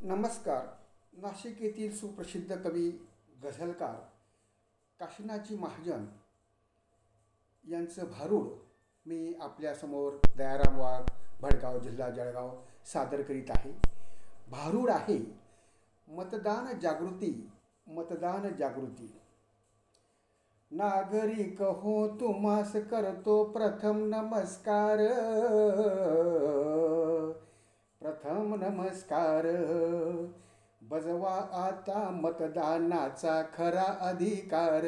नमस्कार. नाशिक येथील सुप्रसिद्ध कवी गझलकार काशीनाथजी महाजन यांचं भारूड मी आपल्यासमोर दयाराम वाघ, भडगाव, जिल्हा जळगाव सादर करीत आहे. भारूड आहे मतदान जागृती. मतदान जागृती. नागरिक हो तुम्हास करतो प्रथम नमस्कार. प्रथम नमस्कार. बजवा आता मतदानाचा खरा अधिकार.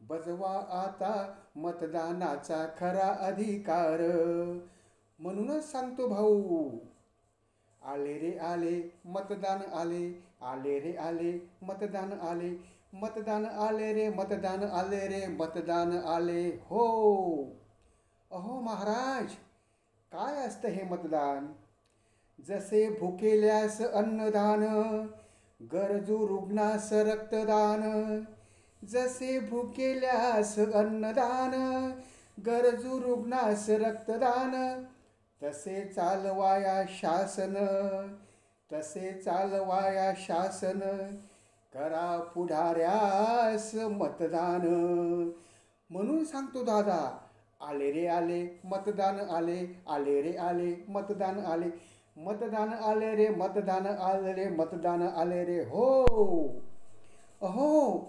बजवा आता मतदानाचा खरा अधिकार. म्हणूनच सांगतो भाऊ, आले रे आले मतदान आले. आले रे आले मतदान आले. मतदान आले रे मतदान आले रे मतदान आले हो. अहो महाराज, काय असतं हे मतदान? जसे भुकेल्यास अन्नदान, गरजू रुग्णास रक्तदान. जसे भुकेल्यास अन्नदान, गरजू रुग्णास रक्तदान. तसे चालवाया शासन. तसे चालवाया शासन. करा पुढाऱ्यास मतदान. म्हणून सांगतो दादा, आले रे आले मतदान आले. आले रे आले मतदान आले. मतदान आले रे मतदान आले रे मतदान आले रे हो. अहो,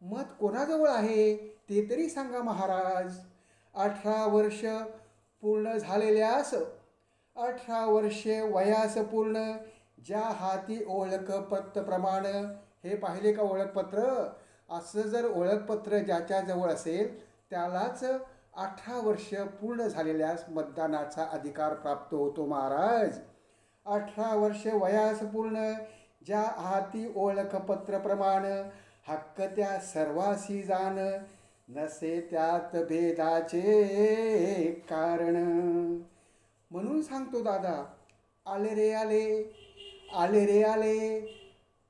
मत कोणाजवळ आहे ते तरी सांगा महाराज. 18 वर्ष पूर्ण झालेल्यास, 18 वर्षे वयास पूर्ण, ज्या हाती ओळखपत्र प्रमाण. हे पाहिले का ओळखपत्र? असं जर ओळखपत्र ज्याच्याजवळ असेल त्यालाच 18 वर्ष पूर्ण झालेल्यास मतदानाचा अधिकार प्राप्त होतो महाराज. 18 वर्ष वयास पूर्ण, ज्या हाती ओळखपत्र प्रमाण. हक्क त्या सर्वासी जाण, नसे त्यात भेदाचे कारण. म्हणून सांगतो दादा, आले रे आले. आले रे आले.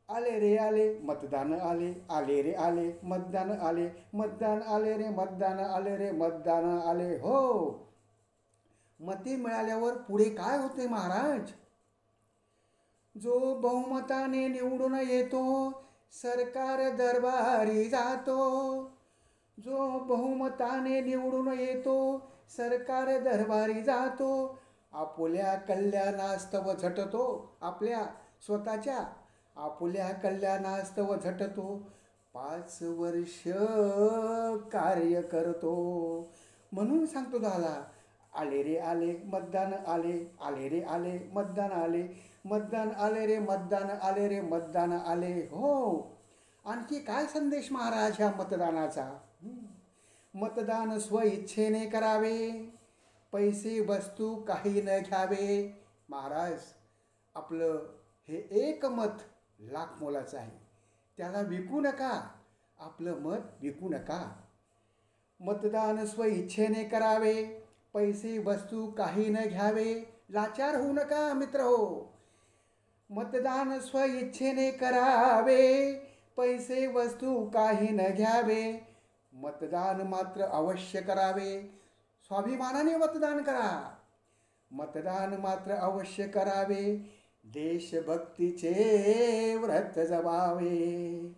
आले रे आले मतदान आले. आले रे आले मतदान आले. मतदान आले रे मतदान आले रे मतदान आले हो. मते मिळाल्यावर पुढे काय होते महाराज? जो बहुमताने निवडून येतो, सरकार दरबारी जातो. जो बहुमताने निवडून येतो, सरकार दरबारी जातो. आपुल्या कल्याणास्तव झटतो. आपल्या स्वतःच्या आपुल्या कल्याणास्तव झटतो. 5 वर्ष कार्य करतो. म्हणून सांगतो दादा, आले रे आले मतदान आले. आले रे आले मतदान आले. मतदान आले रे मतदान आले रे मतदान आले हो. आणखी काय संदेश महाराज ह्या मतदानाचा? मतदान स्वइच्छेने करावे, पैसे वस्तू काही न घ्यावे. महाराज, आपलं हे एक मत लाख मोलाचं आहे. त्याला विकू नका. आपलं मत विकू नका. मतदान स्वइच्छेने करावे, पैसे वस्तू काही न घ्यावे. लाचार होऊ नका मित्र हो. मतदान स्वइच्छेने करावे, पैसे वस्तू काही न घ्यावे. मतदान मात्र अवश्य करावे. स्वाभिमानाने मतदान करा. मतदान मात्र अवश्य करावे. देशभक्तीचे व्रत जमावे.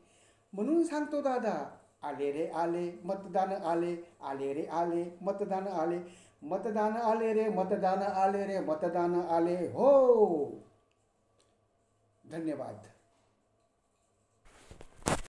म्हणून सांगतो दादा, आले रे आले मतदान आले. आले रे आले मतदान आले. मतदान आले रे मतदान आले रे मतदान आले हो. धन्यवाद.